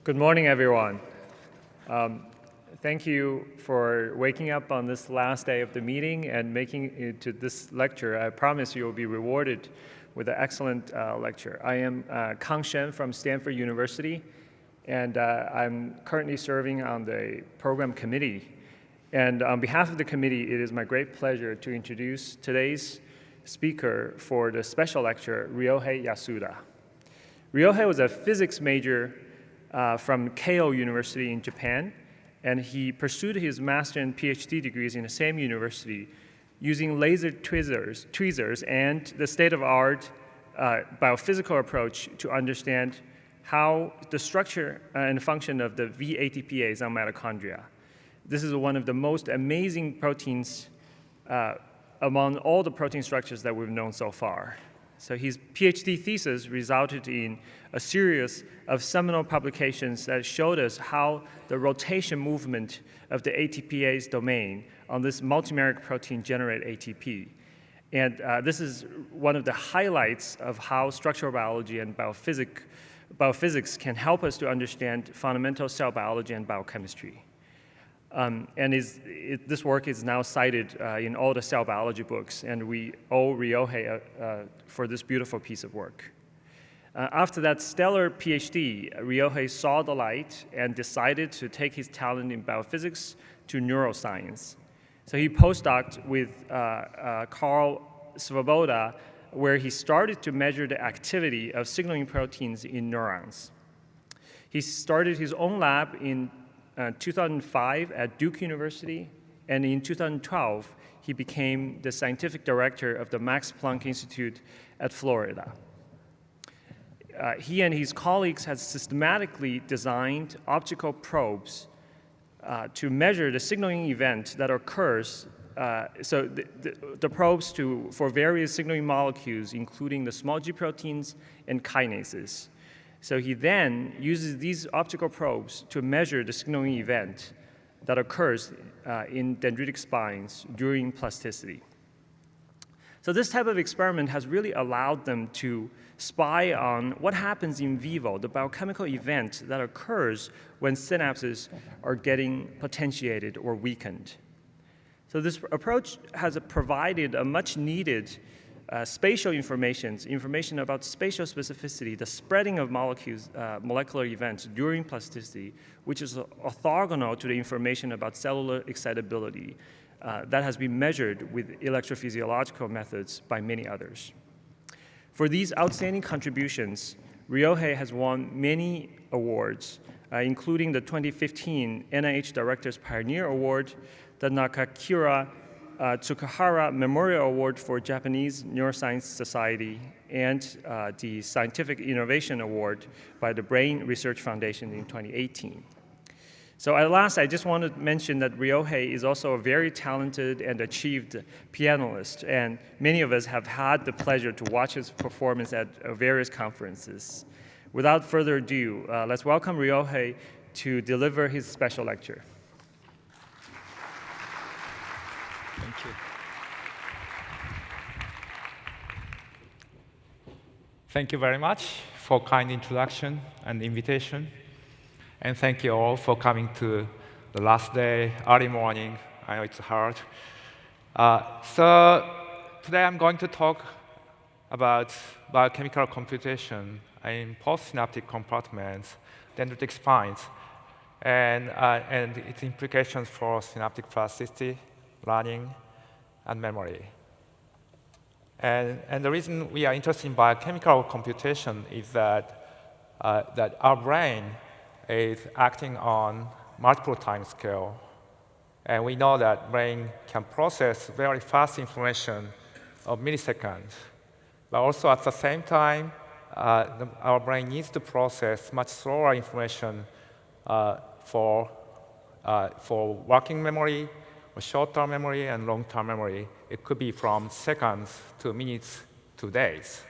Good morning, everyone. Thank you for waking up on this last day of the meeting and making it to this lecture. I promise you will be rewarded with an excellent lecture. I am Kang Shen from Stanford University, and I'm currently serving on the program committee. And on behalf of the committee, it is my great pleasure to introduce today's speaker for the special lecture, Ryohei Yasuda. Ryohei was a physics major from Keio University in Japan, and he pursued his master and PhD degrees in the same university using laser tweezers and the state-of-art biophysical approach to understand how the structure and function of the VATPase on mitochondria. This is one of the most amazing proteins among all the protein structures that we've known so far. So his PhD thesis resulted in a series of seminal publications that showed us how the rotation movement of the ATPase domain on this multimeric protein generate ATP. And this is one of the highlights of how structural biology and biophysics can help us to understand fundamental cell biology and biochemistry. This work is now cited in all the cell biology books, and we owe Ryohei for this beautiful piece of work. After that stellar PhD, Ryohei saw the light and decided to take his talent in biophysics to neuroscience. So he postdoced with Karl Svoboda, where he started to measure the activity of signaling proteins in neurons. He started his own lab in 2005 at Duke University, and in 2012, he became the scientific director of the Max Planck Institute at Florida. He and his colleagues had systematically designed optical probes to measure the signaling event that occurs. So the probes for various signaling molecules, including the small g proteins and kinases. So he then uses these optical probes to measure the signaling event that occurs in dendritic spines during plasticity. So this type of experiment has really allowed them to spy on what happens in vivo, the biochemical event that occurs when synapses are getting potentiated or weakened. So this approach has provided a much needed spatial information about spatial specificity, the spreading of molecules, molecular events during plasticity, which is orthogonal to the information about cellular excitability that has been measured with electrophysiological methods by many others. For these outstanding contributions, Ryohei has won many awards, including the 2015 NIH Director's Pioneer Award, the Nakakura Tsukahara Memorial Award for Japanese Neuroscience Society, and the Scientific Innovation Award by the Brain Research Foundation in 2018. So at last, I just want to mention that Ryohei is also a very talented and achieved pianist, and many of us have had the pleasure to watch his performance at various conferences. Without further ado, let's welcome Ryohei to deliver his special lecture. Thank you. Thank you very much for kind introduction and invitation. And thank you all for coming to the last day, early morning. I know it's hard. So today I'm going to talk about biochemical computation in postsynaptic compartments, dendritic spines, and its implications for synaptic plasticity, learning, and memory. And the reason we are interested in biochemical computation is that our brain is acting on multiple time scale. And we know that brain can process very fast information of milliseconds. But also at the same time, our brain needs to process much slower information for working memory, short-term memory, and long-term memory. It could be from seconds to minutes to days.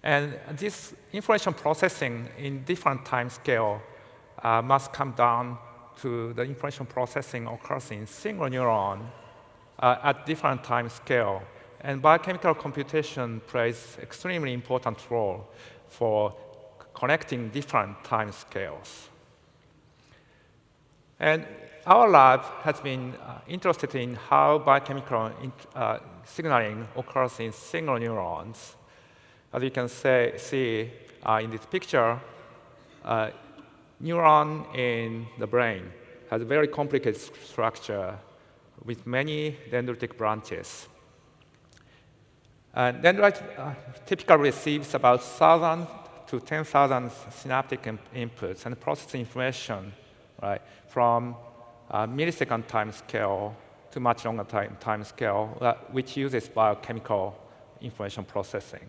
And this information processing in different time scale must come down to the information processing occurs in single neuron at different time scale. And biochemical computation plays extremely important role for connecting different time scales. And our lab has been interested in how biochemical signaling occurs in single neurons. As you can see in this picture, neuron in the brain has a very complicated structure with many dendritic branches. Dendrite typically receives about 1,000 to 10,000 synaptic inputs and processes information, right, from millisecond time scale to much longer time scale, which uses biochemical information processing.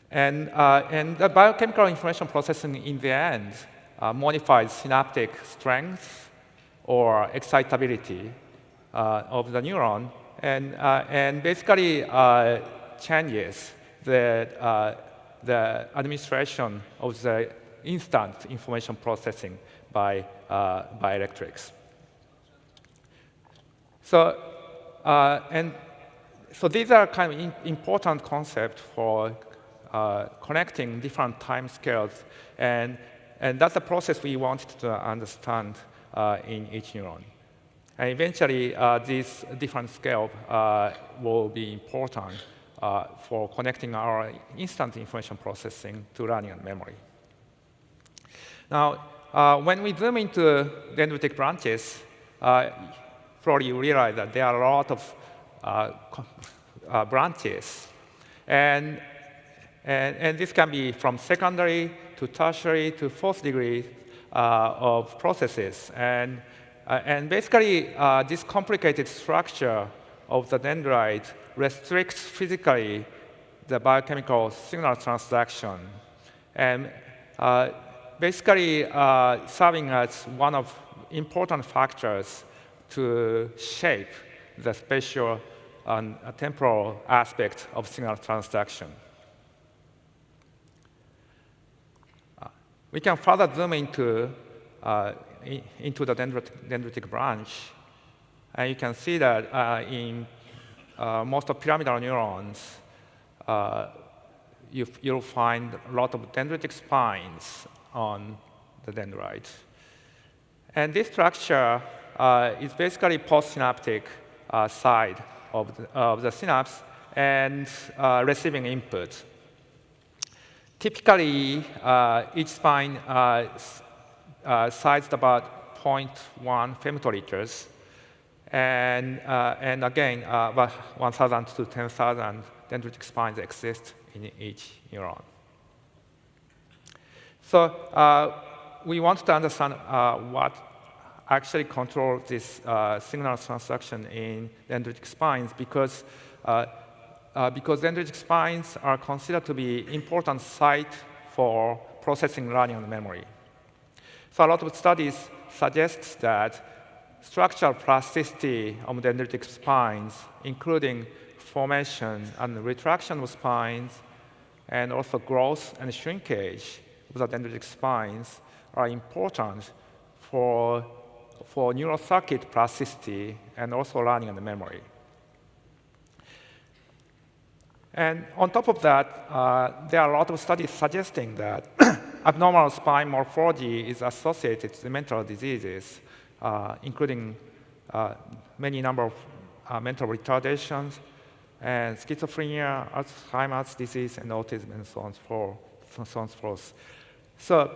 And the biochemical information processing, in the end, modifies synaptic strength or excitability of the neuron, and basically changes the administration of the instant information processing by electrics. So, so these are kind of important concepts for connecting different time scales, and that's the process we wanted to understand in each neuron. And eventually, these different scales will be important for connecting our instant information processing to learning and memory. Now, when we zoom into dendritic branches, probably you realize that there are a lot of branches. And this can be from secondary to tertiary to fourth degree of processes. And basically, this complicated structure of the dendrite restricts physically the biochemical signal transduction, and basically serving as one of important factors to shape the spatial and temporal aspect of signal transduction. We can further zoom into the dendritic branch, and you can see that in most of pyramidal neurons, you'll find a lot of dendritic spines on the dendrite. And this structure is basically postsynaptic side of the synapse and receiving input. Typically, each spine sized about 0.1 femtoliters, and again, about 1,000 to 10,000 dendritic spines exist in each neuron. So we want to understand what actually controls this signal transduction in dendritic spines, because dendritic spines are considered to be important site for processing learning and memory. So a lot of studies suggest that structural plasticity of dendritic spines, including formation and retraction of spines, and also growth and shrinkage of the dendritic spines, are important for neural circuit plasticity and also learning and memory. And on top of that, there are a lot of studies suggesting that abnormal spine morphology is associated with mental diseases, including many number of mental retardations, and schizophrenia, Alzheimer's disease, and autism, and so on and so forth. So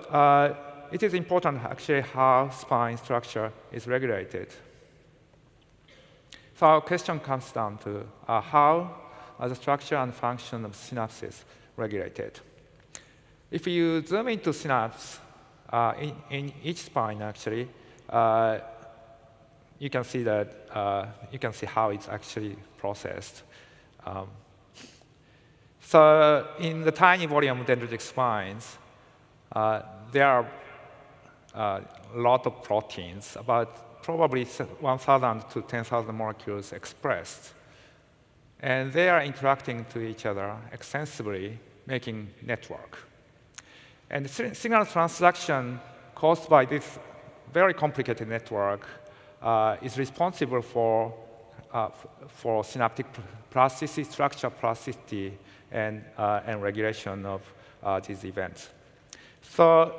it is important, actually, how spine structure is regulated. So our question comes down to how are the structure and function of synapses regulated? If you zoom into synapse in each spine, actually, you can see that you can see how it's actually processed. So in the tiny volume of dendritic spines, there are a lot of proteins, about probably 1,000 to 10,000 molecules expressed. And they are interacting to each other extensively, making network. And the signal transduction caused by this very complicated network is responsible for synaptic plasticity, structure plasticity, and regulation of these events. So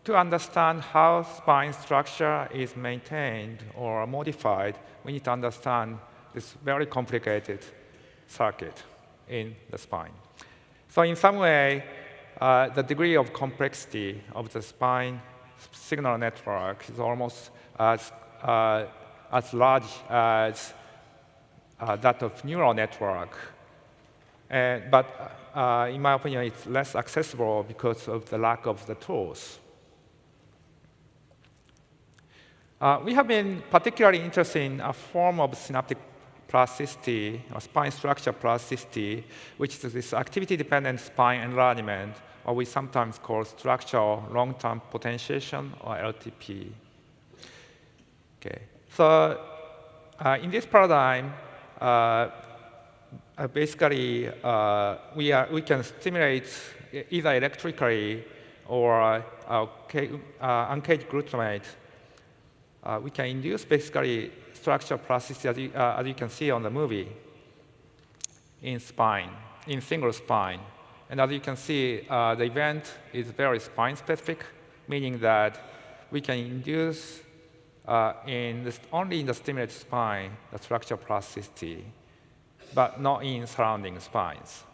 to understand how spine structure is maintained or modified, we need to understand this very complicated circuit in the spine. So in some way, the degree of complexity of the spine signal network is almost as large as that of neural network. But in my opinion, it's less accessible because of the lack of the tools. We have been particularly interested in a form of synaptic plasticity, or spine structure plasticity, which is this activity-dependent spine enlargement, or we sometimes call structural long-term potentiation, or LTP. Okay. So in this paradigm, basically, we can stimulate either electrically or uncaged glutamate. We can induce basically structural plasticity, as you can see on the movie, in spine, in single spine. And as you can see, the event is very spine-specific, meaning that we can induce only in the stimulated spine the structural plasticity, but not in surrounding spines.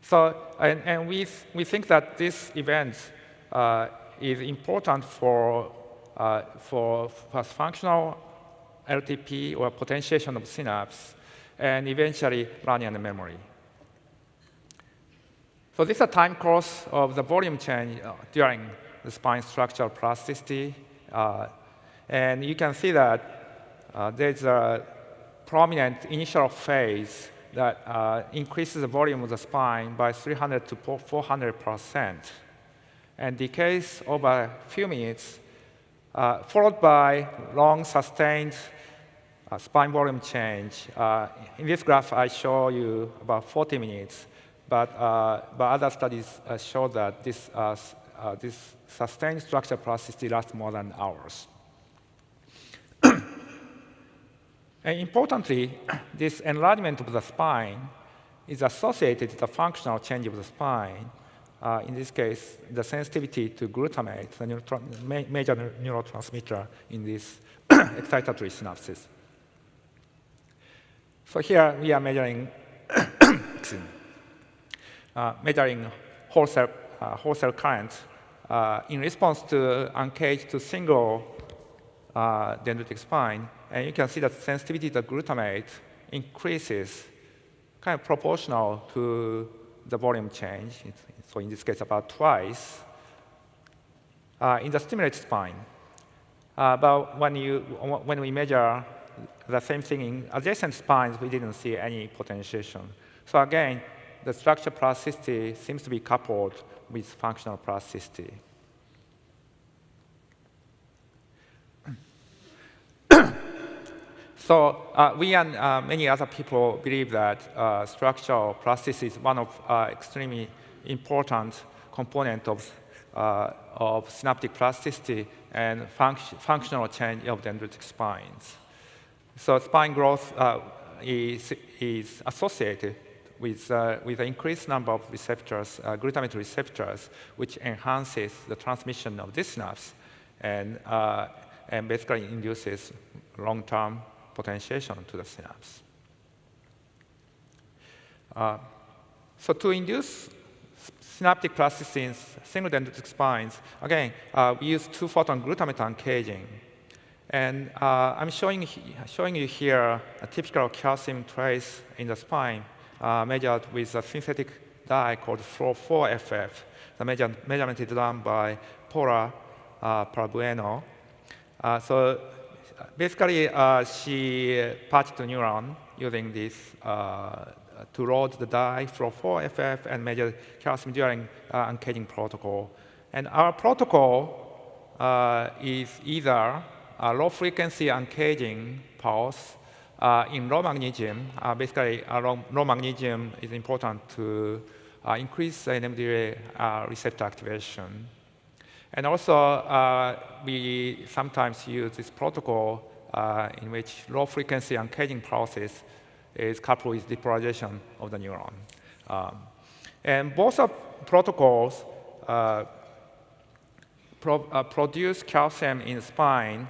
So, and we think that this event is important for functional LTP or potentiation of synapse, and eventually learning and memory. So this is a time course of the volume change during the spine structural plasticity. And you can see that there's a prominent initial phase that increases the volume of the spine by 300 to 400%, and decays over a few minutes, followed by long sustained spine volume change. In this graph, I show you about 40 minutes, but other studies show that this sustained structural plasticity lasts more than hours. And importantly, this enlargement of the spine is associated with the functional change of the spine. In this case, the sensitivity to glutamate, the major neurotransmitter in these excitatory synapses. So here we are measuring whole cell current in response to uncaged to single dendritic spine. And you can see that sensitivity to glutamate increases kind of proportional to the volume change. So in this case, about twice in the stimulated spine. But when we measure the same thing in adjacent spines, we didn't see any potentiation. So again, the structural plasticity seems to be coupled with functional plasticity. So we and many other people believe that structural plasticity is one of extremely important component of synaptic plasticity and functional change of dendritic spines. So spine growth is associated with the increased number of receptors, glutamate receptors, which enhances the transmission of this synapse and basically induces long-term potentiation to the synapse. So to induce synaptic plasticity in single dendritic spines, again, we use two-photon glutamate uncaging. And I'm showing you here a typical calcium trace in the spine measured with a synthetic dye called Fluor4FF. The measurement is done by Paula Parabueno. So basically, she patched the neuron using this to load the dye Fluor4FF and measure calcium during uncaging protocol. And our protocol is either a low-frequency uncaging pulse in low magnesium. Basically, low magnesium is important to increase the NMDA receptor activation. And also, we sometimes use this protocol in which low-frequency uncaging process is coupled with depolarization of the neuron. And both of protocols produce calcium in the spine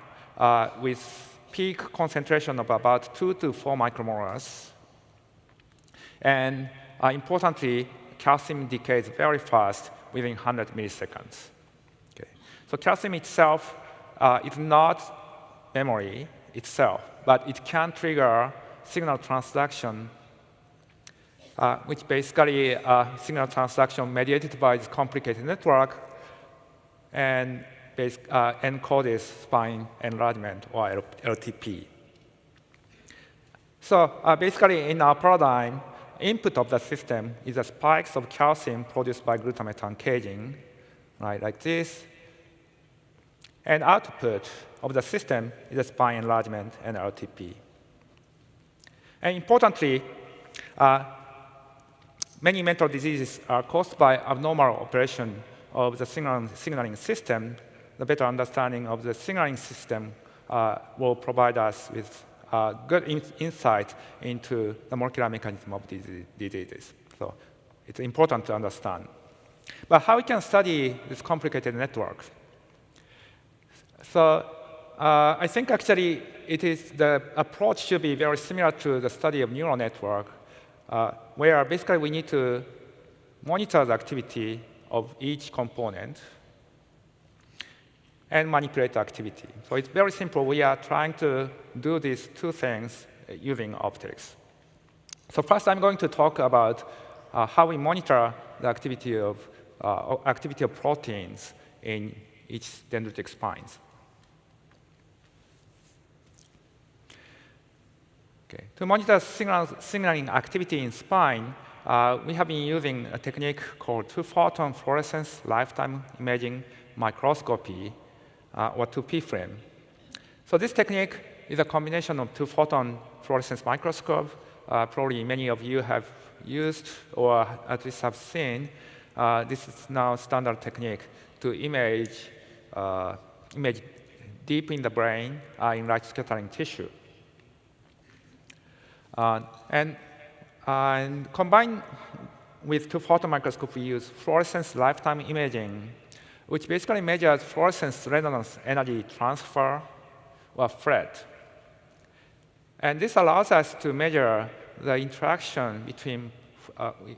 with peak concentration of about 2 to 4 micromolars. And importantly, calcium decays very fast within 100 milliseconds. Okay. So calcium itself is not memory itself, but it can trigger signal transduction, which basically signal transduction mediated by this complicated network and encodes spine enlargement, or LTP. So basically, in our paradigm, input of the system is the spikes of calcium produced by glutamate uncaging, right, like this. And output of the system is the spine enlargement and LTP. And importantly, many mental diseases are caused by abnormal operation of the signaling system. The better understanding of the signaling system will provide us with good insight into the molecular mechanism of diseases. So it's important to understand. But how we can study this complicated network? So I think actually the approach should be very similar to the study of neural network, where basically we need to monitor the activity of each component and manipulate the activity. So it's very simple. We are trying to do these two things using optics. So first, I'm going to talk about how we monitor the activity of proteins in each dendritic spines. Okay. To monitor signaling activity in spine, we have been using a technique called two-photon fluorescence lifetime imaging microscopy, or 2P frame. So this technique is a combination of two-photon fluorescence microscope. Probably many of you have used or at least have seen. This is now standard technique to image deep in the brain in light scattering tissue. And combined with two-photon microscope, we use fluorescence lifetime imaging, which basically measures fluorescence resonance energy transfer, or FRET. And this allows us to measure the interaction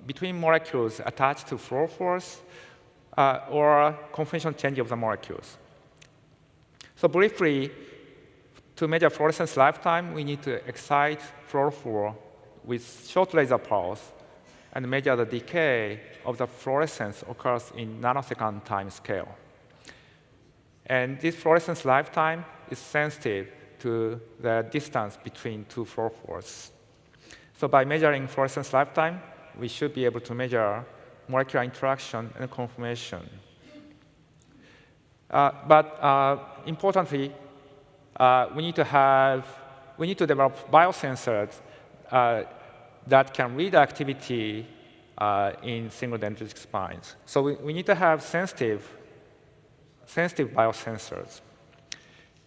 between molecules attached to fluorophores or conformation change of the molecules. So briefly, to measure fluorescence lifetime, we need to excite fluorophore with short laser pulse and measure the decay of the fluorescence occurs in nanosecond time scale. And this fluorescence lifetime is sensitive to the distance between two fluorophores. So by measuring fluorescence lifetime, we should be able to measure molecular interaction and conformation. But importantly, we need to develop biosensors that can read activity in single dendritic spines. So we need to have sensitive biosensors.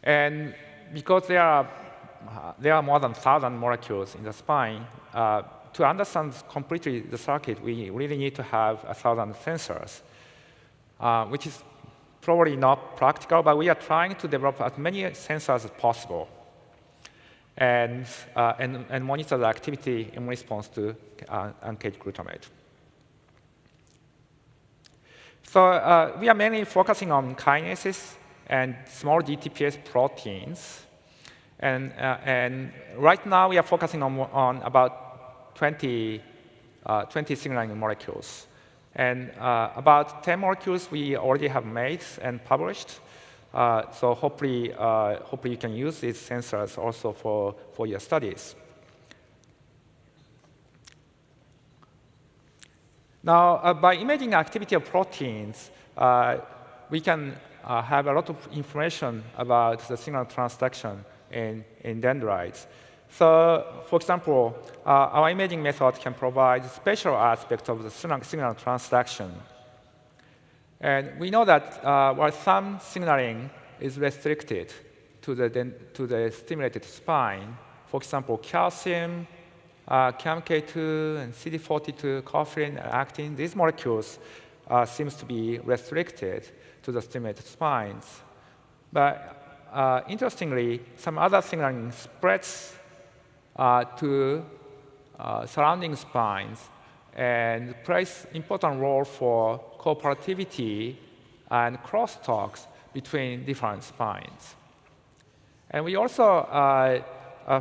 And because there are more than 1,000 molecules in the spine, to understand completely the circuit, we really need to have 1,000 sensors, which is probably not practical, but we are trying to develop as many sensors as possible and monitor the activity in response to uncaged glutamate. So we are mainly focusing on kinases and small GTPase proteins. And right now, we are focusing on about 20 signaling molecules. And about 10 molecules we already have made and published. So hopefully you can use these sensors also for your studies. Now, by imaging activity of proteins, we can have a lot of information about the signal transduction in dendrites. So, for example, our imaging method can provide spatial aspects of the signal transduction. And we know that while some signaling is restricted to the stimulated spine, for example, calcium, CAMK2 and CD42, coffin, actin, these molecules seems to be restricted to the stimulated spines. But interestingly, some other signaling spreads to surrounding spines and plays important role for cooperativity and crosstalks between different spines. And we also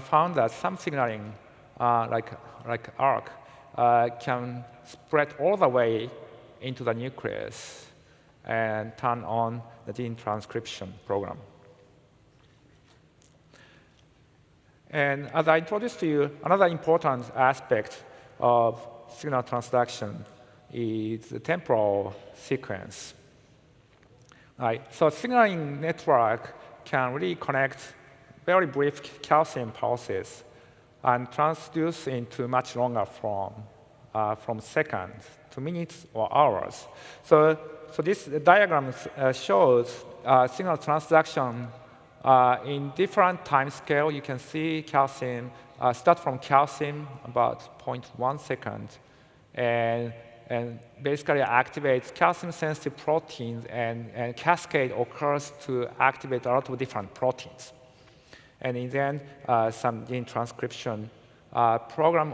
found that some signaling, like ARC, can spread all the way into the nucleus and turn on the gene transcription program. And as I introduced to you, another important aspect of signal transduction is the temporal sequence. Right. So signaling network can really connect very brief calcium pulses and transduce into much longer form, from seconds to minutes or hours. So this diagram shows signal transduction in different time scale. You can see calcium, start from calcium about 0.1 second, and basically activates calcium-sensitive proteins, and cascade occurs to activate a lot of different proteins. And in the end, some gene transcription program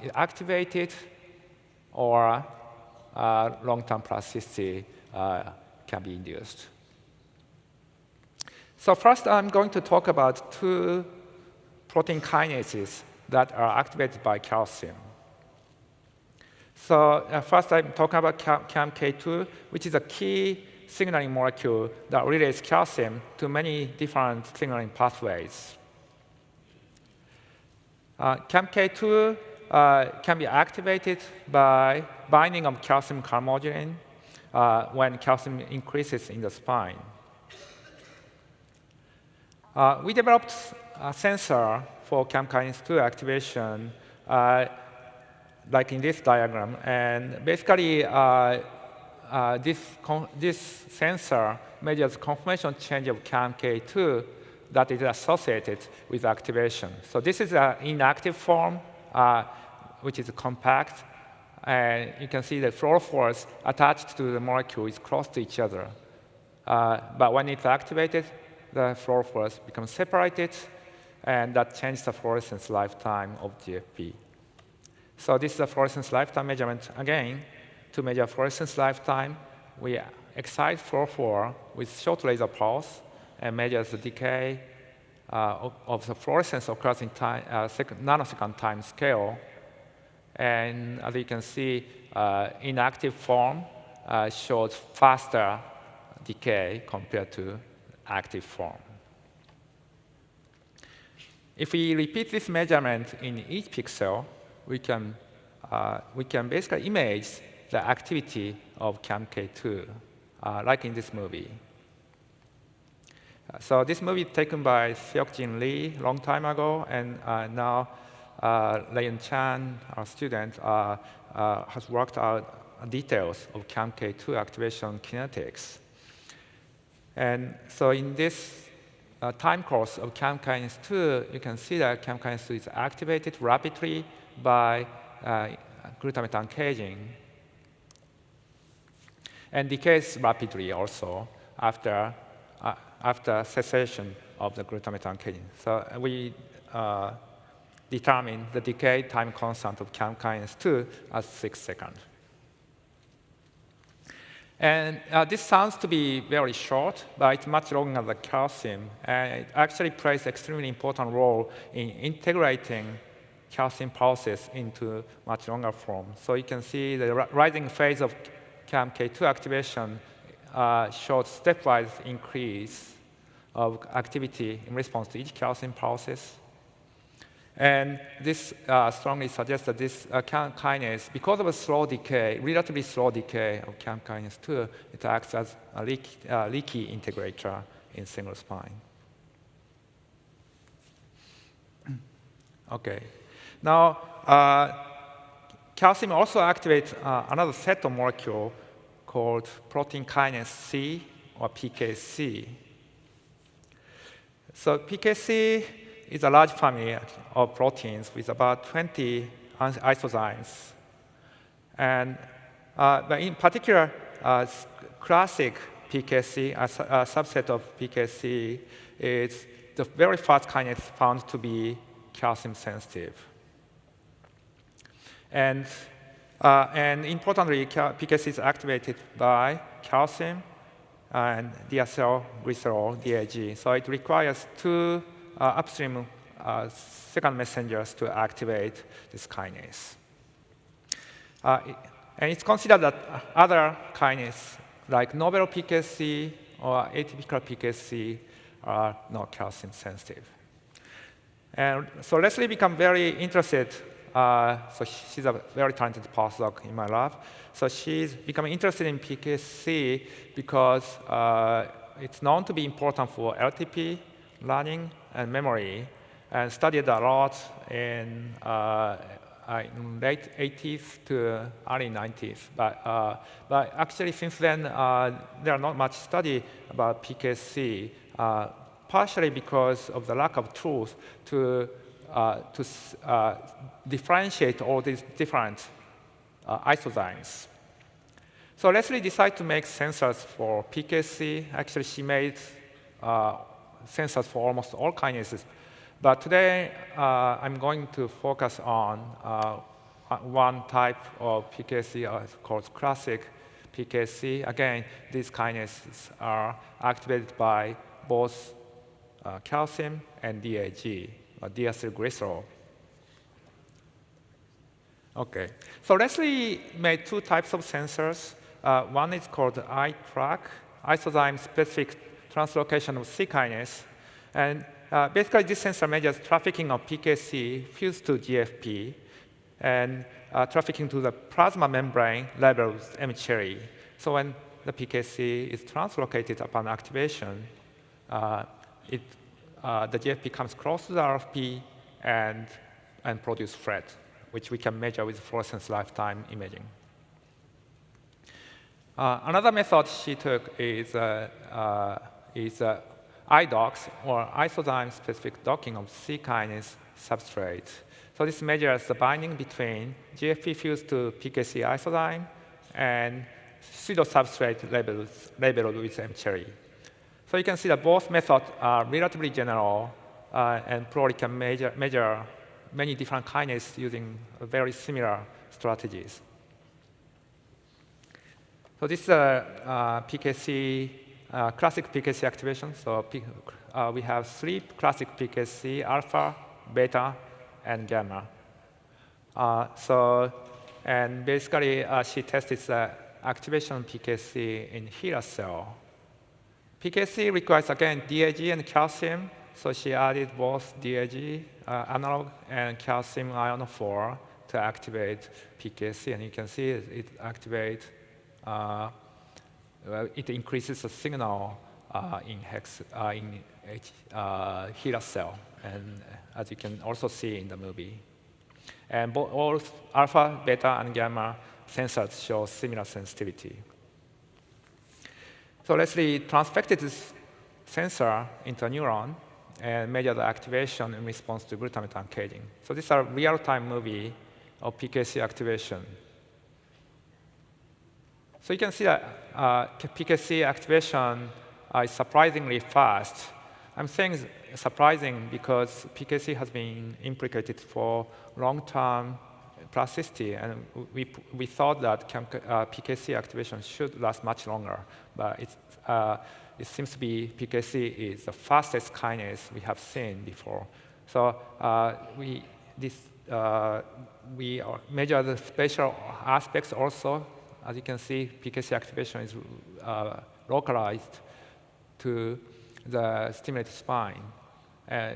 is activated, or long-term plasticity can be induced. So first, I'm going to talk about two protein kinases that are activated by calcium. So first, I'm talking about CAMK2, which is a key signaling molecule that relates calcium to many different signaling pathways. CAMK2 can be activated by binding of calcium calmodulin when calcium increases in the spine. We developed a sensor for CAM kinase 2 activation, like in this diagram. And basically, this sensor measures conformation change of CAMK2 that is associated with activation. So this is an inactive form, which is compact. And you can see the fluorophores attached to the molecule is close to each other. But when it's activated, the fluorophores become separated, and that changes the fluorescence lifetime of GFP. So this is a fluorescence lifetime measurement. Again, to measure fluorescence lifetime, we excite fluorophore with short laser pulse and measures the decay of the fluorescence occurs in nanosecond time scale. And as you can see, inactive form shows faster decay compared to active form. If we repeat this measurement in each pixel, we can basically image the activity of CAMK2, like in this movie. So this movie taken by Seok-Jin Lee a long time ago, and now Leon Chan, our student, has worked out details of CAMK2 activation kinetics. And so in this time course of CAM kinase 2, you can see that CAM kinase 2 is activated rapidly by glutamate uncaging, and decays rapidly also after cessation of the glutamate uncaging. So we determine the decay time constant of CAM kinase 2 as 6 seconds. And this sounds to be very short, but it's much longer than calcium. And it actually plays an extremely important role in integrating calcium pulses into much longer form. So you can see the rising phase of CAMK2 activation showed stepwise increase of activity in response to each calcium pulses. And this strongly suggests that this CAM kinase, because of a slow decay, relatively slow decay of CAM kinase 2, it acts as a leaky integrator in single spine. OK. Now, calcium also activates another set of molecule called protein kinase C, or PKC. So PKC is a large family of proteins with about 20 isozymes. And but in particular, classic PKC, a subset of PKC, is the very first kinase found to be calcium sensitive. And importantly, PKC is activated by calcium and diacylglycerol, DAG. So it requires two upstream second messengers to activate this kinase. And it's considered that other kinases, like novel PKC or atypical PKC, are not calcium sensitive. And so Leslie became very interested. So she's a very talented postdoc in my lab. So she's becoming interested in PKC because it's known to be important for LTP, learning, and memory, and studied a lot in late 80s to early 90s. But actually, since then, there are not much study about PKC, partially because of the lack of tools to differentiate all these different isozymes. So Leslie decided to make sensors for PKC. Actually, she made sensors for almost all kinases. But today, I'm going to focus on one type of PKC called classic PKC. Again, these kinases are activated by both calcium and DAG, or diacylglycerol. OK, so Leslie made two types of sensors. One is called iTrack, isozyme-specific translocation of C kinase. And basically, this sensor measures trafficking of PKC fused to GFP and trafficking to the plasma membrane level with M-cherry. So when the PKC is translocated upon activation, the GFP comes close to the RFP and produce FRET, which we can measure with fluorescence lifetime imaging. Another method she took is iDocs, or isozyme-specific docking of C kinase substrate. So this measures the binding between GFP fused to PKC isozyme and pseudo-substrate labeled with M-cherry. So you can see that both methods are relatively general and probably can measure many different kinases using very similar strategies. So this is a PKC, classic PKC activation. So we have three classic PKC: alpha, beta, and gamma. And basically, she tested the activation PKC in HeLa cell. PKC requires, again, DAG and calcium. So she added both DAG analog and calcium ionophore to activate PKC. And you can see it activates, it increases the signal in HeLa cell, and as you can also see in the movie. And all alpha, beta, and gamma sensors show similar sensitivity. So Leslie transfected this sensor into a neuron and measured the activation in response to glutamate uncaging. So this is a real-time movie of PKC activation. So you can see that PKC activation is surprisingly fast. I'm saying surprising because PKC has been implicated for long-term plasticity, and we thought that PKC activation should last much longer. But it seems to be PKC is the fastest kinase we have seen before. So we measure the spatial aspects also. As you can see, PKC activation is localized to the stimulated spine.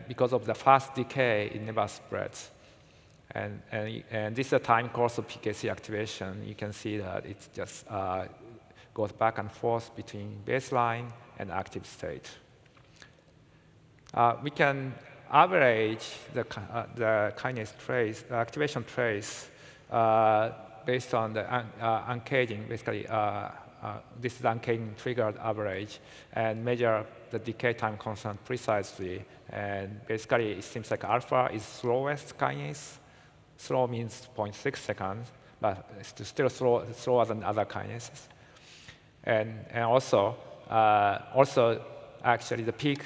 Because of the fast decay, it never spreads. And this is the time course of PKC activation. You can see that it just goes back and forth between baseline and active state. We can average the kinase trace, the activation trace, based on the uncaging, basically this is uncaden triggered average, and measure the decay time constant precisely. And basically, it seems like alpha is slowest kinase. Slow means 0.6 seconds, but it's still slower than other kinases. And also, actually, the peak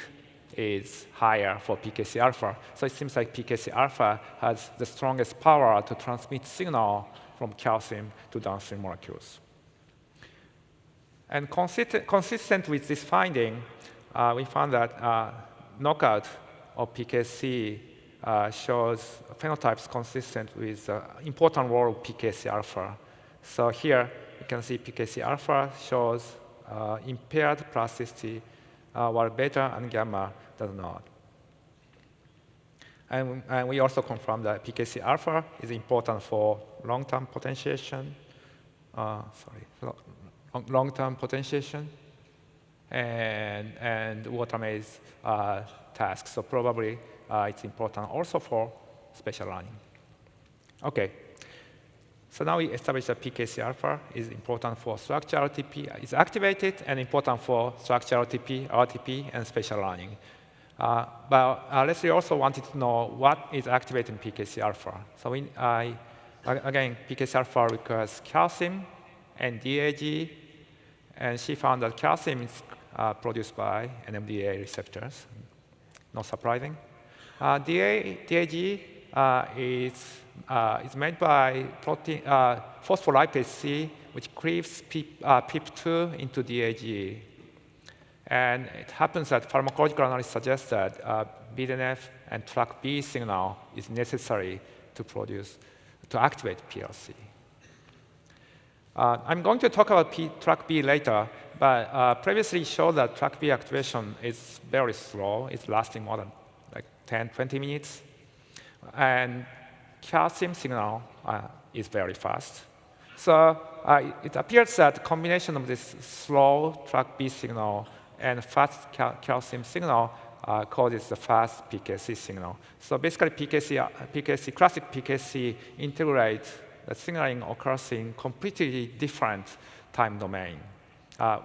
is higher for PKC alpha. So it seems like PKC alpha has the strongest power to transmit signal from calcium to downstream molecules. And consistent with this finding, we found that knockout of PKC shows phenotypes consistent with the important role of PKC alpha. So here, you can see PKC alpha shows impaired plasticity, while beta and gamma does not. And we also confirmed that PKC alpha is important for long-term potentiation. Long-term potentiation and water maze tasks. So probably it's important also for spatial learning. OK. So now we established that PKC alpha is important for structure RTP, is activated and important for structure RTP, and spatial learning. But Leslie also wanted to know what is activating PKC alpha. So again, PKC alpha requires calcium and DAG, and she found that calcium is produced by NMDA receptors. Not surprising. DAG is made by protein, phospholipase C, which cleaves PIP2 into DAG. And it happens that pharmacological analysis suggests that BDNF and TrkB signal is necessary to activate PLC. I'm going to talk about TrkB later, but previously showed that TrkB activation is very slow. It's lasting more than like 10, 20 minutes. And calcium signal is very fast. So it appears that the combination of this slow TrkB signal and fast calcium signal causes the fast PKC signal. So basically, classic PKC integrates the signaling occurs in completely different time domain.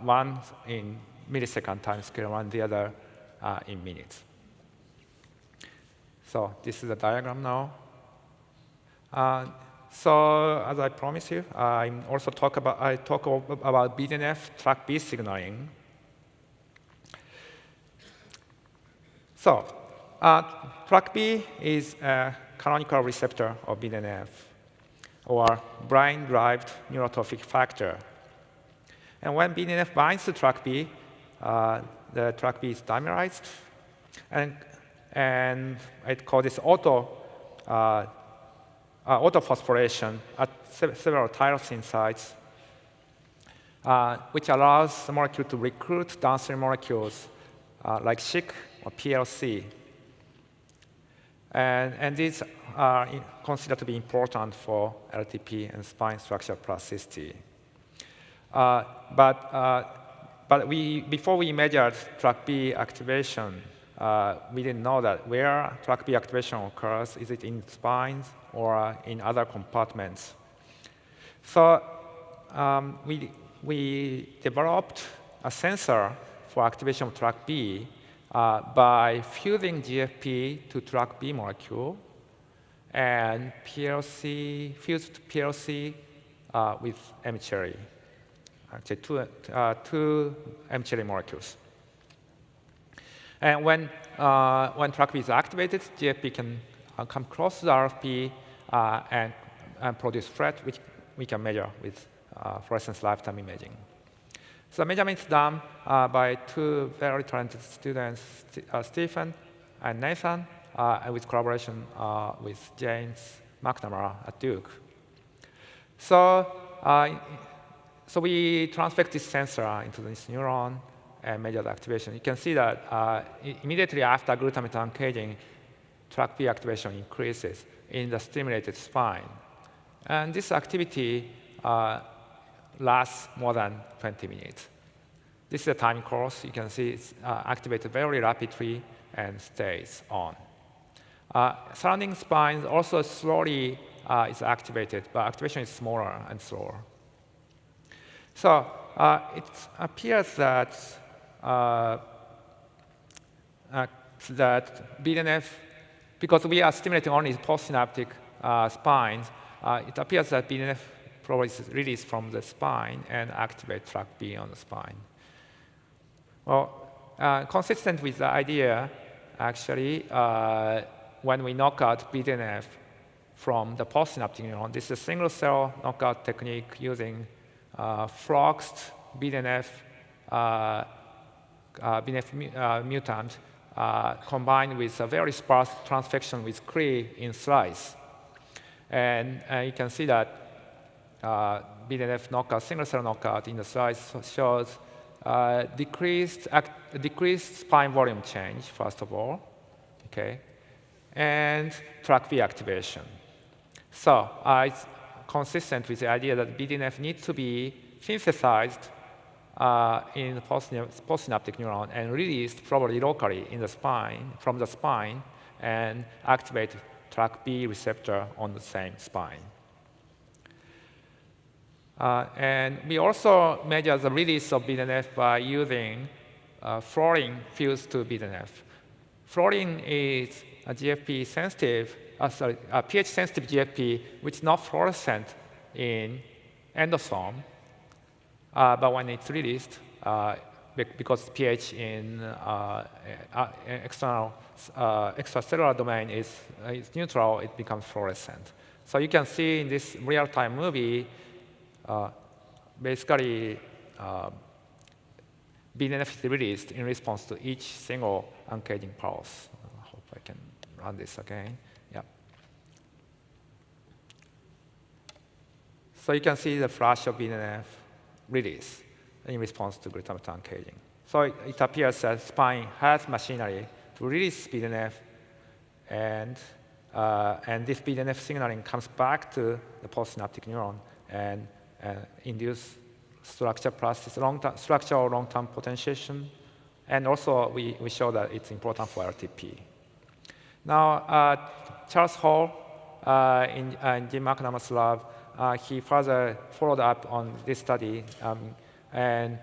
One in millisecond time scale, one the other in minutes. So this is a diagram now. So as I promised you, I talk about BDNF TrkB signaling. So TrkB is a canonical receptor of BDNF, or brain-derived neurotrophic factor. And when BDNF binds to TrkB, the TrkB is dimerized, and it causes autophosphorylation at several tyrosine sites, which allows the molecule to recruit downstream molecules like Shyk or PLC. And these are considered to be important for LTP and spine structure plasticity. But before we measured TrkB activation, we didn't know that where TrkB activation occurs. Is it in spines or in other compartments? So we developed a sensor for activation of TrkB by fusing GFP to TrkB molecule and fused PLC with M-cherry, actually two M-cherry molecules. And when TrkB is activated, GFP can come close to the RFP and produce FRET, which we can measure with fluorescence lifetime imaging. So measurement is done by two very talented students, Stephen and Nathan, and with collaboration with James McNamara at Duke. So we transfect this sensor into this neuron and measure the activation. You can see that immediately after glutamate uncaging, TrkB activation increases in the stimulated spine. And this activity lasts more than 20 minutes. This is a time course. You can see it's activated very rapidly and stays on. Surrounding spines also slowly is activated, but activation is smaller and slower. So it appears that that BDNF, because we are stimulating only postsynaptic spines, it appears that BDNF probably is released from the spine and activate TrkB on the spine. Well, consistent with the idea, actually, when we knock out BDNF from the postsynaptic neuron, this is a single-cell knockout technique using floxed BDNF, mutant combined with a very sparse transfection with Cre in slice. And you can see that BDNF knockout, single-cell knockout in the slice shows decreased spine volume change, first of all, okay, and TrkB activation. So it's consistent with the idea that BDNF needs to be synthesized in the postsynaptic neuron and released probably locally in the spine, from the spine, and activate TrkB receptor on the same spine. And we also measure the release of BDNF by using fluorine fused to BDNF. Fluorine is a GFP sensitive, a pH sensitive GFP, which is not fluorescent in endosome. But when it's released, because pH in extracellular domain is neutral, it becomes fluorescent. So you can see in this real-time movie, basically, BDNF is released in response to each single uncaging pulse. I hope I can run this again. Yeah. So you can see the flash of BDNF release in response to glutamate uncaging. So it appears that spine has machinery to release BDNF, and this BDNF signaling comes back to the postsynaptic neuron and induce structure structural long-term potentiation. And also, we show that it's important for LTP. Now, Charles Hall in Jim McNamara's lab, he further followed up on this study and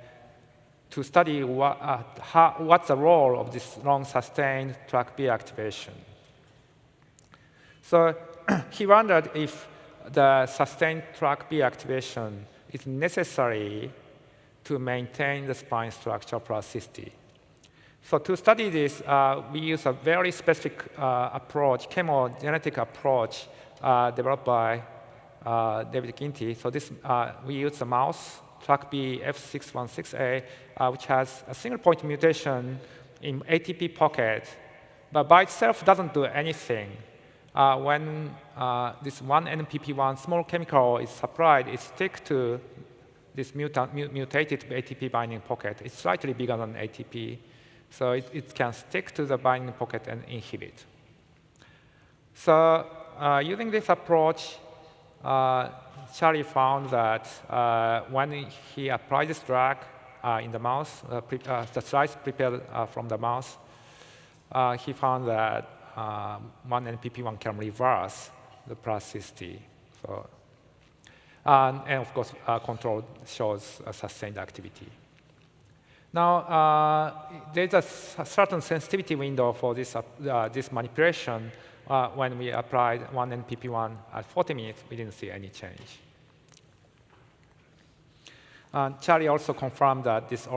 to study what's the role of this long-sustained TrkB activation. So he wondered if the sustained TrkB activation is necessary to maintain the spine structural plasticity. So to study this, we use a very specific approach, chemogenetic approach developed by David Ginty. So this, we use the mouse TrkB F616A, which has a single point mutation in ATP pocket, but by itself doesn't do anything. When this 1-NPP1 small chemical is supplied, it sticks to this mutated ATP binding pocket. It's slightly bigger than ATP, so it can stick to the binding pocket and inhibit. So using this approach, Charlie found that when he applied this drug in the mouse, the slice prepared from the mouse, he found that 1-NPP1 can reverse the plasticity. So, and of course, control shows a sustained activity. Now, there's a certain sensitivity window for this, this manipulation. When we applied 1-NPP1 at 40 minutes, we didn't see any change. Charlie also confirmed that this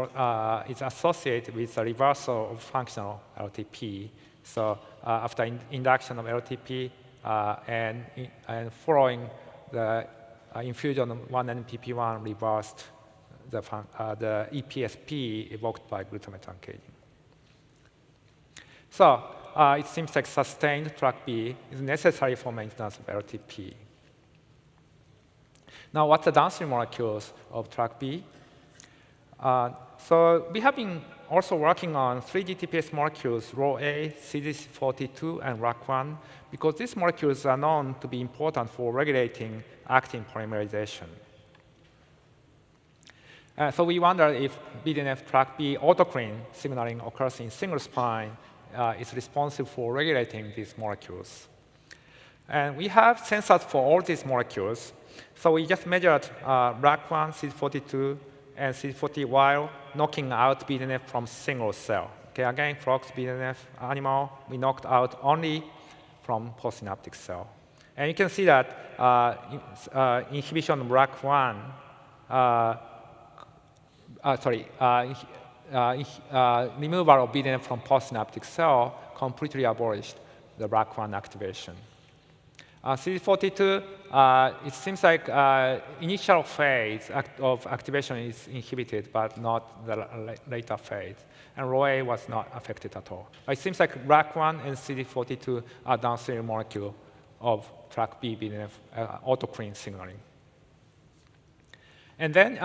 is associated with the reversal of functional LTP. So after induction of LTP and following the infusion of 1-NPP1 reversed the EPSP evoked by glutamate uncaging. So it seems like sustained TrkB is necessary for maintenance of LTP. Now, what's the downstream molecules of TrkB? So we have been also working on 3 GTPase molecules, RHO-A, CD42, and RAC1, because these molecules are known to be important for regulating actin polymerization. So we wonder if BDNF TrkB autocrine signaling occurs in single spine is responsive for regulating these molecules. And we have sensors for all these molecules. So we just measured RAC1, CD42, and CD40 while knocking out BDNF from single cell. Okay, again, frogs, BDNF, animal, we knocked out only from postsynaptic cell. And you can see that inhibition of RAC1, removal of BDNF from postsynaptic cell completely abolished the RAC1 activation. CD42, it seems like initial phase of activation is inhibited, but not the later phase. And RhoA was not affected at all. It seems like RAC1 and CD42 are downstream molecule of TrkB BDNF autocrine signaling. And then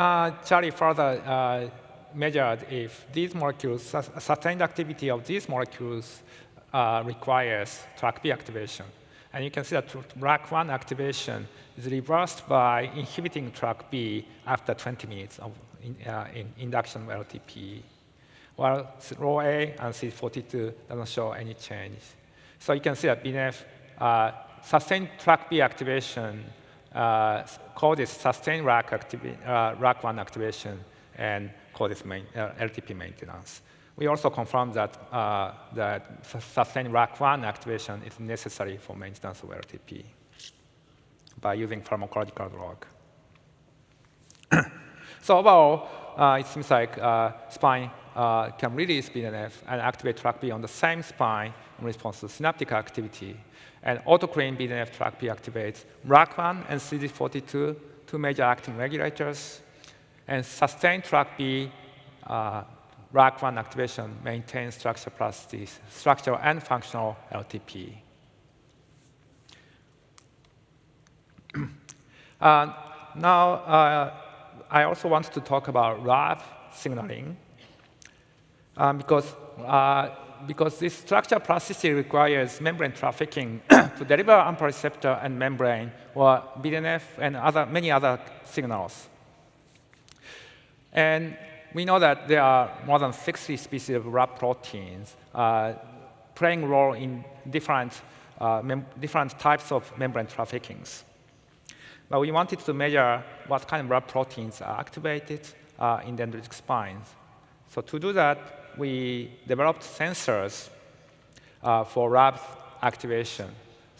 Charlie further measured if these molecules, sustained activity of these molecules requires TrkB activation. And you can see that RAC1 activation is reversed by inhibiting TrkB after 20 minutes of induction of LTP, while RhoA and CD42 doesn't show any change. So you can see that BDNF sustained TrkB activation causes sustained RAC1 activation and causes LTP maintenance. We also confirmed that, sustained RAC1 activation is necessary for maintenance of LTP by using pharmacological drug. So overall, it seems like spine can release BDNF and activate TrkB on the same spine in response to synaptic activity. And autocrine BDNF TrkB activates RAC1 and CD42, two major acting regulators. And sustained TrkB RAC1 activation maintains structural and functional LTP. Now, I also want to talk about RAB signaling because this structural plasticity requires membrane trafficking to deliver AMPA receptor and membrane or BDNF and many other signals. And we know that there are more than 60 species of RAB proteins playing a role in different types of membrane traffickings. But we wanted to measure what kind of RAB proteins are activated in dendritic spines. So to do that, we developed sensors for RAB activation.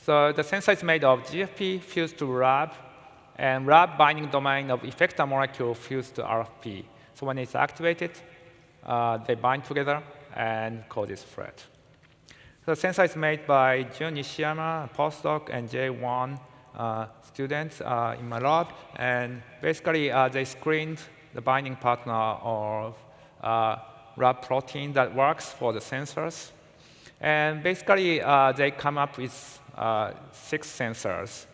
So the sensor is made of GFP fused to RAB and RAB binding domain of effector molecule fused to RFP. So when it's activated, they bind together and cause this threat. So the sensor is made by Jun Nishiyama, a postdoc, and J1 students in my lab. And basically, they screened the binding partner of RAB protein that works for the sensors. And basically, they come up with 6 sensors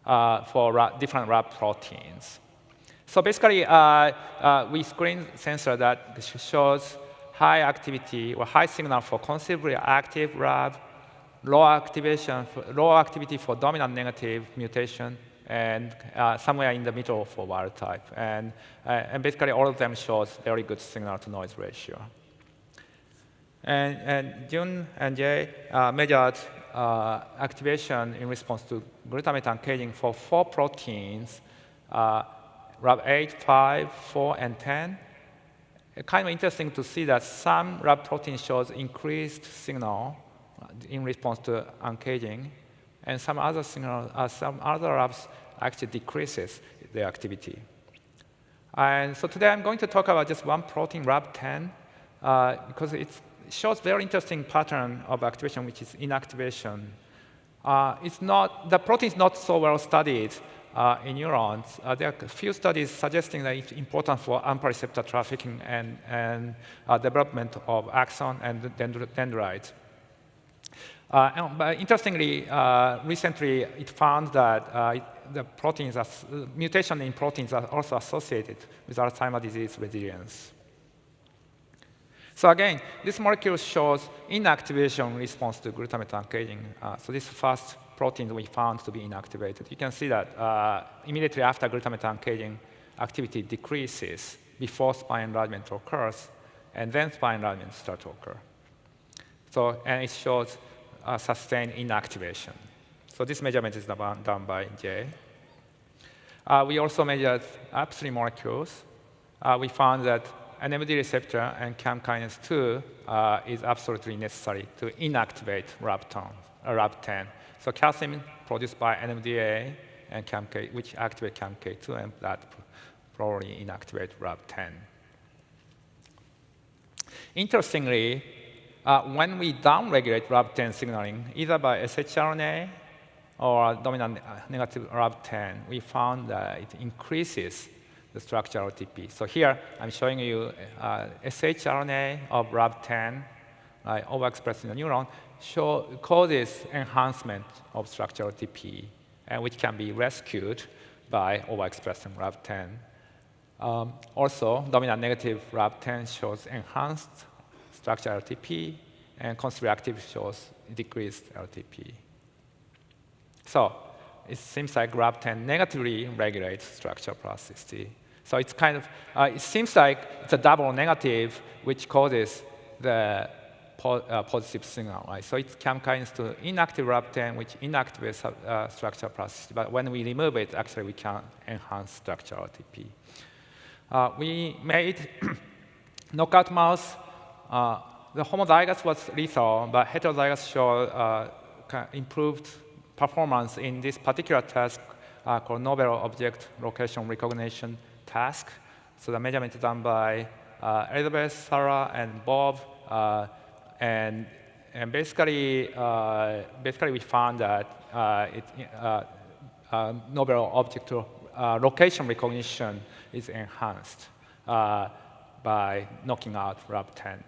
for different RAB proteins. So basically, we screen sensor that shows high activity or high signal for considerably active RAB, low activity for dominant negative mutation, and somewhere in the middle for wild type. And basically, all of them shows very good signal to noise ratio. And Jun and Jay measured activation in response to glutamate uncaging for 4 proteins, RAB8, 5, 4, and 10. It's kind of interesting to see that some RAB protein shows increased signal in response to uncaging, and some other RABs actually decreases their activity. And so today I'm going to talk about just one protein, RAB10, because it shows very interesting pattern of activation, which is inactivation. The protein is not so well studied in neurons. There are a few studies suggesting that it's important for AMPA receptor trafficking and development of axon and dendrite. But interestingly, recently it found that the proteins, mutation in proteins are also associated with Alzheimer's disease resilience. So again, this molecule shows inactivation response to glutamate uncaging. So this first protein we found to be inactivated. You can see that immediately after glutamate uncaging, activity decreases before spine enlargement occurs, and then spine enlargement starts to occur. So, and it shows sustained inactivation. So this measurement is done by Jay. We also measured upstream molecules. We found that NMD receptor and CAM kinase 2 is absolutely necessary to inactivate RAB10. So calcium produced by NMDA and CAMK, which activate CAMK2, and that probably inactivate RAB10. Interestingly, when we downregulate RAB10 signaling, either by shRNA or dominant negative RAB10, we found that it increases the structural TP. So here, I'm showing you shRNA of RAB10, overexpressed in the neuron, causes enhancement of structural TP, which can be rescued by overexpressing RAB10. Also, dominant negative RAB10 shows enhanced structural LTP, and constrict-active shows decreased LTP. So it seems like RAB10 negatively regulates structural plasticity. So it's kind of, it seems like it's a double negative, which causes the positive signal. Right? So it's CAM kinase to inactive RAB10, which inactivates structural plasticity. But when we remove it, actually, we can enhance structural TP. We made knockout mouse. The homozygous was lethal, but heterozygous showed improved performance in this particular task called novel object location recognition task. So the measurement is done by Elizabeth, Sarah, and Bob. And basically, we found that novel object location recognition is enhanced by knocking out RAB10.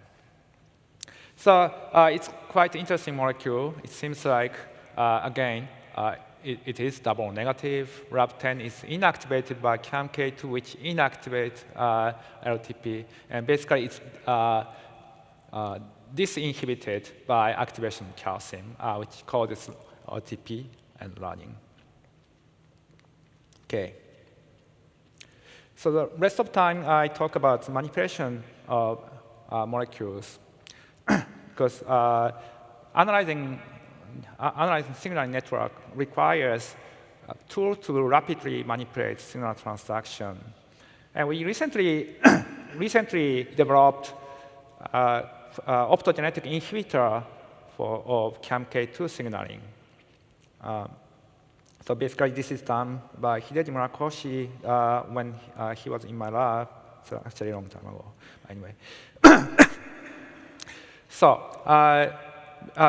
So it's quite interesting molecule. It seems like, again, it is double negative. RAB10 is inactivated by CAMK2, which inactivates LTP. And basically, it's disinhibited by activation of calcium, which causes LTP and running. Okay. So the rest of time, I talk about manipulation of molecules. Because analyzing signaling network requires a tool to rapidly manipulate signal transduction. And we recently developed optogenetic inhibitor of CAMK2 signaling. So basically, this is done by Hideji Murakoshi when he was in my lab. So actually, a long time ago. Anyway. So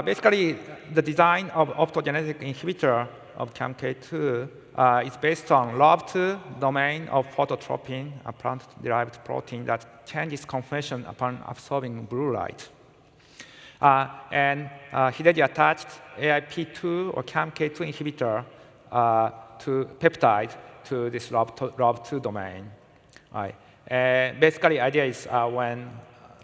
basically, the design of optogenetic inhibitor of CAMK2 is based on LOB2 domain of phototropin, a plant-derived protein that changes conformation upon absorbing blue light. And Hideji attached AIP2 or CAMK2 inhibitor to peptide to this LOB2 domain. Right. Basically, the idea is when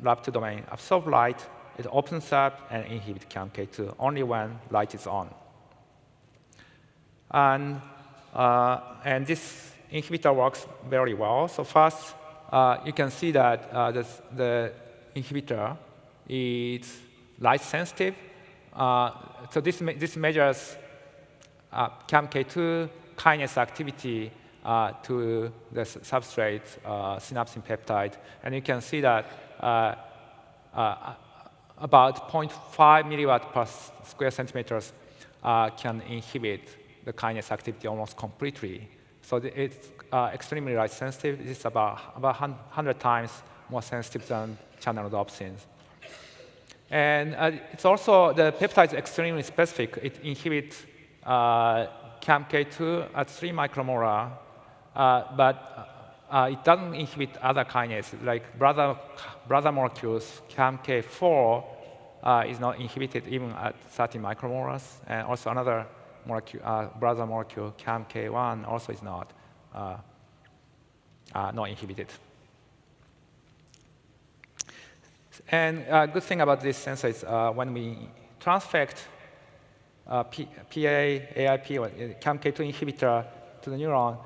LOB2 domain absorbs light, it opens up and inhibits CAMK2 only when light is on. And this inhibitor works very well. So first, you can see that the inhibitor is light sensitive. So this measures CAMK2 kinase activity to the substrate synapsin peptide. And you can see that about 0.5 milliwatt per square centimeters can inhibit the kinase activity almost completely. So it's extremely light sensitive. It's about 100 times more sensitive than channel rhodopsins. And it's also, the peptide is extremely specific. It inhibits CAMK2 at 3 micromolar, but it doesn't inhibit other kinases, like brother molecules. CAMK4 is not inhibited even at 30 micromolars, and also another molecule, brother molecule, CAMK1, also is not inhibited. And a good thing about this sensor is when we transfect AIP, or CAMK2 inhibitor to the neuron,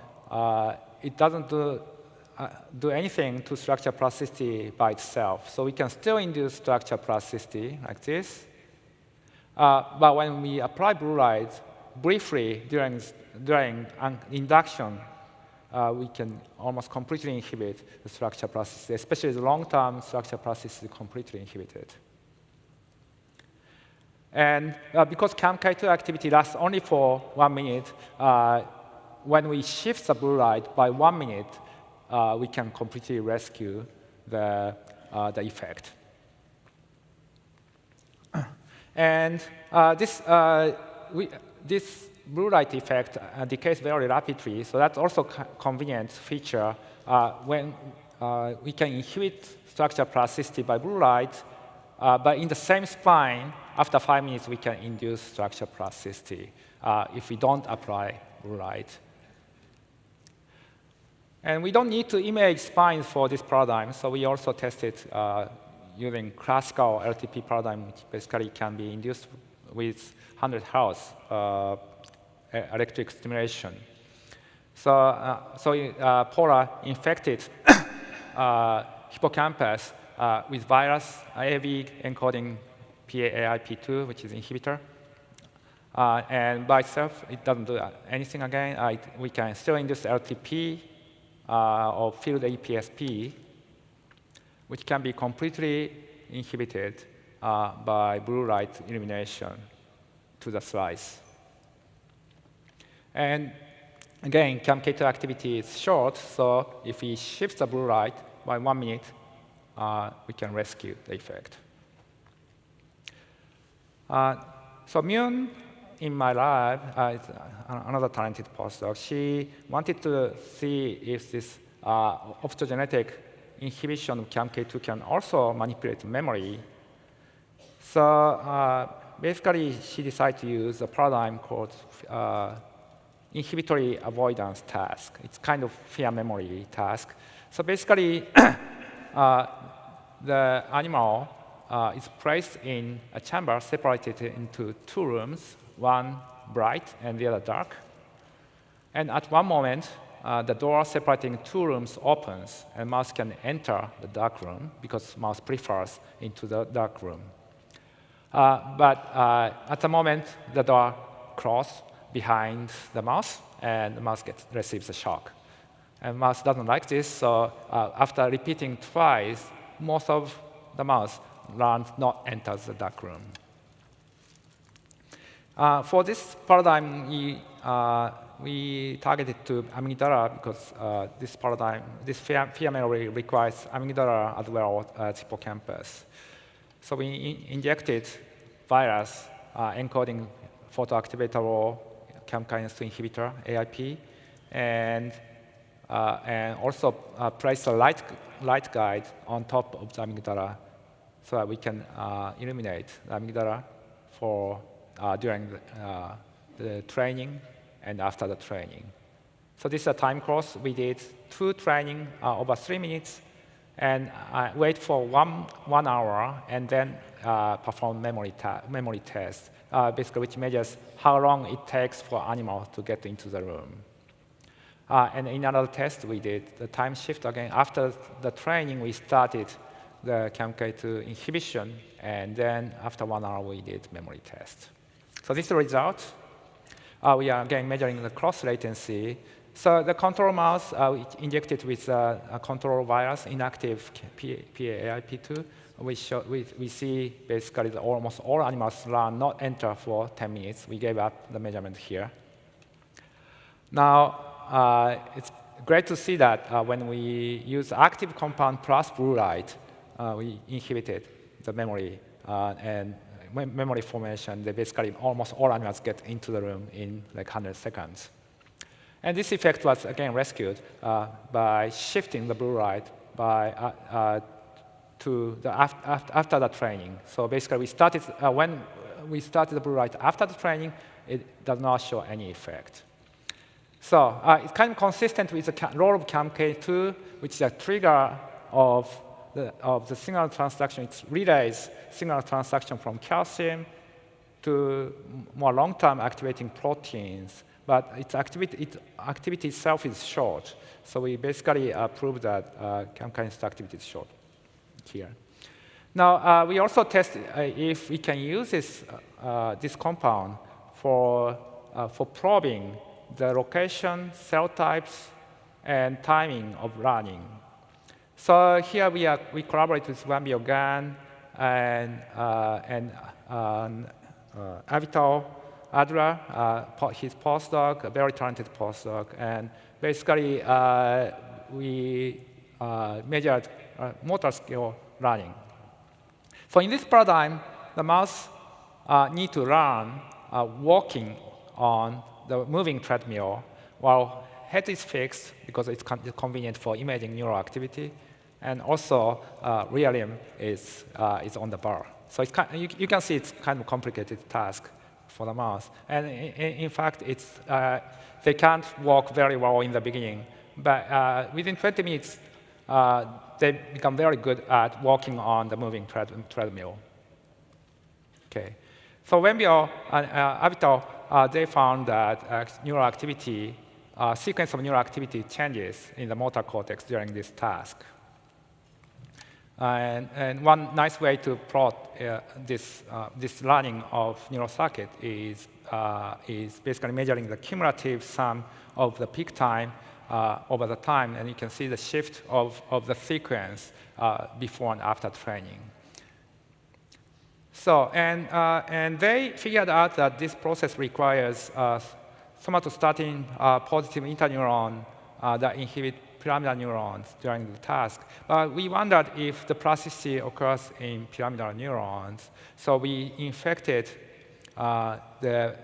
it doesn't do anything to structure plasticity by itself. So we can still induce structure plasticity like this. But when we apply blue light briefly during induction, we can almost completely inhibit the structure plasticity, especially the long-term structure plasticity is completely inhibited. And because CAMK2 activity lasts only for 1 minute, when we shift the blue light by 1 minute, we can completely rescue the effect. And this blue light effect decays very rapidly, so that's also a convenient feature when we can inhibit structure plasticity by blue light, but in the same spine, after 5 minutes, we can induce structure plasticity if we don't apply blue light. And we don't need to image spines for this paradigm, so we also tested using classical LTP paradigm, which basically can be induced with 100 Hz electric stimulation. So, Paula infected hippocampus with virus AAV encoding PAAIP2, which is inhibitor. And by itself, it doesn't do anything again. We can still induce LTP or field APSP, which can be completely inhibited by blue light illumination to the slice. And again, CAMK2 activity is short, so if we shift the blue light by 1 minute, we can rescue the effect. So Myun, in my lab, is another talented postdoc. She wanted to see if this optogenetic inhibition of CAMK2 can also manipulate memory. So basically, she decided to use a paradigm called inhibitory avoidance task. It's kind of fear memory task. So basically, the animal is placed in a chamber separated into 2 rooms, one bright and the other dark. And at one moment, the door separating 2 rooms opens, and mouse can enter the dark room because mouse prefers into the dark room. But at the moment, the door closes behind the mouse, and the mouse receives a shock. And mouse doesn't like this, so after repeating twice, most of the mouse learns not enter the dark room. For this paradigm, we targeted to amygdala because this paradigm, this fear memory requires amygdala as well as hippocampus. So we injected virus encoding photoactivator CAM-kinase 2 inhibitor, AIP, and also place a light guide on top of the amygdala so that we can illuminate the amygdala for during the training and after the training. So this is a time course. We did 2 training over 3 minutes, and wait for one hour, and then perform memory test, basically which measures how long it takes for animal to get into the room. And in another test, we did the time shift again. After the training, we started the CAMK2 inhibition, and then after 1 hour, we did memory test. So this is the result. We are again measuring the cross latency. So the control mouse, we injected with a control virus, inactive PAAIP2. We see basically that almost all animals learn not enter for 10 minutes. We gave up the measurement here. Now, it's great to see that when we use active compound plus blue light, we inhibited the memory and memory formation. They basically almost all animals get into the room in like 100 seconds. And this effect was again rescued by shifting the blue light to the after the training. So basically, we started when we started the blue light after the training, it does not show any effect. So it's kind of consistent with the role of CAMK2, which is a trigger of the signal transduction. It relays signal transduction from calcium to more long-term activating proteins. But its activity itself is short. So we basically proved that CAM-kinase activity is short here. Now, we also tested if we can use this compound for probing the location, cell types, and timing of learning. So here we collaborate with Wambio Gan and Avital Adler, his postdoc, a very talented postdoc. And basically, we measured motor skill learning. So in this paradigm, the mouse need to learn walking on the moving treadmill, while head is fixed because it's convenient for imaging neural activity, and also rear limb is on the bar. So it's you can see it's kind of a complicated task for the mouse. And in fact, they can't walk very well in the beginning, but within 20 minutes, they become very good at walking on the moving treadmill. Okay. So Wambio and Avital, they found that neural activity, sequence of neural activity changes in the motor cortex during this task. And one nice way to plot this learning of neural circuit is basically measuring the cumulative sum of the peak time over the time, and you can see the shift of the sequence before and after training. So, and they figured out that this process requires somatostatin positive interneuron that inhibit pyramidal neurons during the task. But we wondered if the plasticity occurs in pyramidal neurons. So we infected the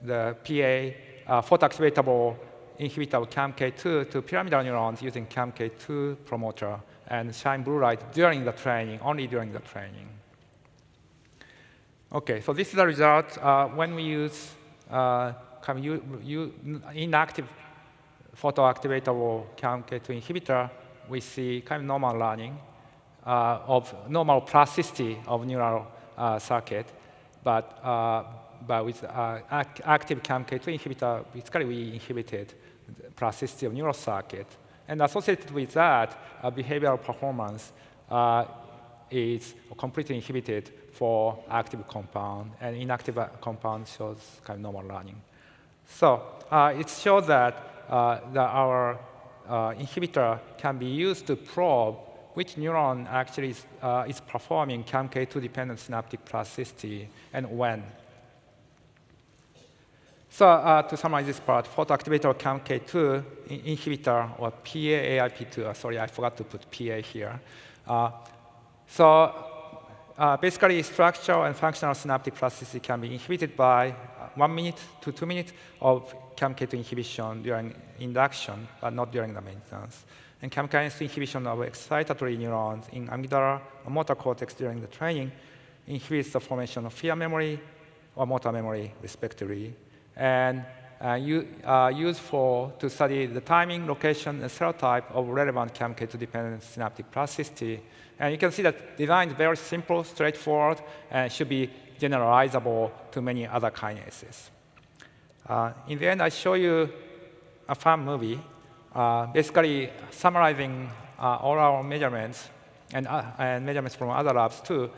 PA, photoactivatable inhibitor of CAMK2 to pyramidal neurons using CAMK2 promoter and shine blue light during the training, only during the training. Okay, so this is the result when we use inactive photoactivatable CAMK2 inhibitor. We see kind of normal learning of normal plasticity of neural circuit, but with active CAMK2 inhibitor, basically we inhibited the plasticity of neural circuit, and associated with that, behavioral performance is completely inhibited for active compound, and inactive compound shows kind of normal learning. So it shows that our inhibitor can be used to probe which neuron actually is performing CAMK2-dependent synaptic plasticity and when. So to summarize this part, photoactivator CAMK2 inhibitor, or PA-AIP2, sorry, I forgot to put PA here. Basically, structural and functional synaptic plasticity can be inhibited by 1 minute to 2 minutes of CAMK2 inhibition during induction, but not during the maintenance. And CAMK2 inhibition of excitatory neurons in amygdala or motor cortex during the training inhibits the formation of fear memory or motor memory, respectively, and used to study the timing, location, and cell type of relevant CAMK2-dependent synaptic plasticity. And you can see that design is very simple, straightforward, and should be generalizable to many other kinases. In the end, I show you a fun movie, basically summarizing all our measurements and measurements from other labs too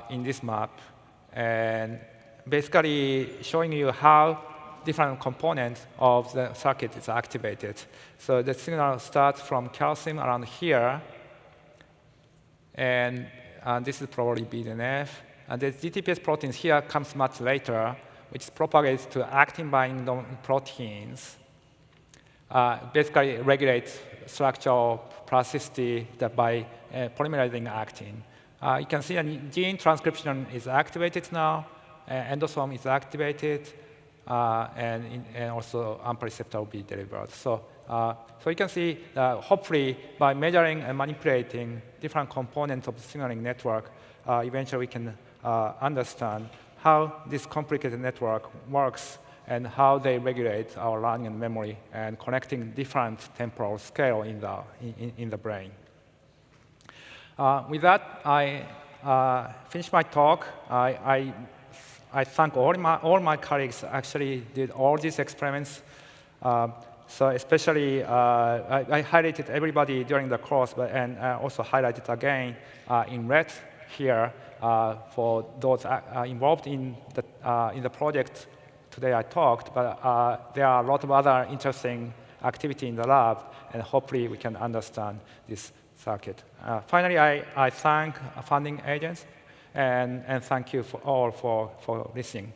in this map, and basically showing you how different components of the circuit is activated. So the signal starts from calcium around here, and this is probably BDNF. And the GTPase proteins here comes much later, which propagates to actin-binding proteins. Basically regulates structural plasticity by polymerizing actin. You can see that gene transcription is activated now, endosome is activated, and also AMPA receptor will be delivered. So you can see that hopefully by measuring and manipulating different components of the signaling network, eventually we can understand how this complicated network works and how they regulate our learning and memory and connecting different temporal scale in the brain. With that, I finish my talk. I thank all my colleagues actually did all these experiments. So especially, I highlighted everybody during the course, and also highlighted again in red here for those involved in the project today I talked, but there are a lot of other interesting activity in the lab, and hopefully we can understand this circuit. Finally, I thank funding agents, and thank you all for listening.